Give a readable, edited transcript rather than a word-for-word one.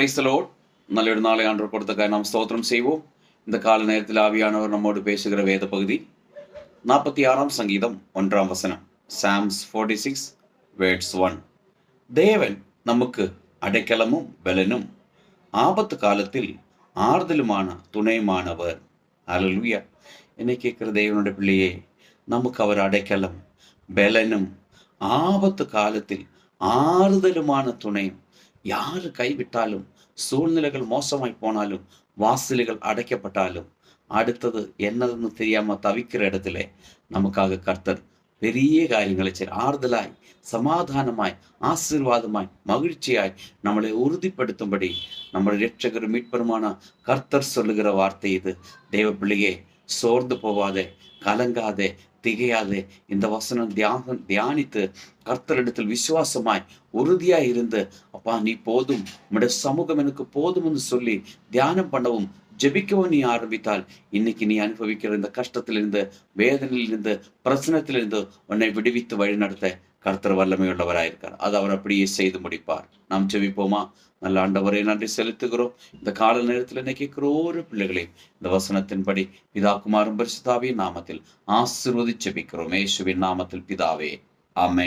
Praise the Lord. நல்ல ஒரு நாளை ஆண்டவர் கொடுத்தக்காக நாம் ஸ்தோத்திரம் செய்வோம். இந்த கால நேரத்தில் ஆவியானவர் நம்மோடு பேசுகிற வேத பகுதி 46ஆம் சங்கீதம் 1ஆம் வசனம். Psalms 46 verse 1. தேவன் நமக்கு அடைக்கலமும் பலனும் ஆபத்து காலத்தில் ஆறுதலுமான துணையுமானவர். அல்லேலூயா. என்னை கேட்கிற தேவனுடைய பிள்ளையே, நமக்கு அவர் அடைக்கலம் பலனும் ஆபத்து காலத்தில் ஆறுதலுமான துணையும். யாரு கைவிட்டாலும், சூழ்நிலைகள் மோசமாய் போனாலும், வாசல்கள் அடைக்கப்பட்டாலும், அடுத்தது என்னதுன்னு தெரியாம தவிக்கிற இடத்துல நமக்காக கர்த்தர் பெரிய காரியங்களை செய்ய ஆறுதலாய், சமாதானமாய், ஆசீர்வாதமாய், மகிழ்ச்சியாய் நம்மளை உறுதிப்படுத்தும்படி நம்முடைய இரட்சகர் மீட்பருமான கர்த்தர் சொல்லுகிற வார்த்தை இது. தேவ பிள்ளையே, சோர்ந்து போவாதே, கலங்காதே, திகையாதே. இந்த வசனம் தியானித்து கர்த்தரிடத்தில் விசுவாசமாய் உறுதியாய் இருந்து, அப்பா நீ போதும், உம்முடைய சமூகம் எனக்கு போதும் என்று சொல்லி தியானம் பண்ணவும் ஜெபிக்கவும் நீ ஆரம்பித்தால், இன்னைக்கு நீ அனுபவிக்கிற இந்த கஷ்டத்திலிருந்து, வேதனையிலிருந்து, பிரச்சனத்திலிருந்து உன்னை விடுவித்து வழிநடத்த கர்த்தர் வல்லமையுள்ளவராயிருக்கார். அது அவர் அப்படியே செய்து முடிப்பார். நாம் ஜெபிப்போமா? நல்ல ஆண்டவரை நன்றி செலுத்துகிறோம். இந்த கால நேரத்தில் என்ன கேட்கிற ஒரு பிள்ளைகளையும் இந்த வசனத்தின்படி பிதா குமாரன் பரிசுத்தாவின் நாமத்தில் ஆசீர்வதித்து ஜெபிக்கிறோம். இயேசுவின் நாமத்தில் பிதாவே, ஆமென்.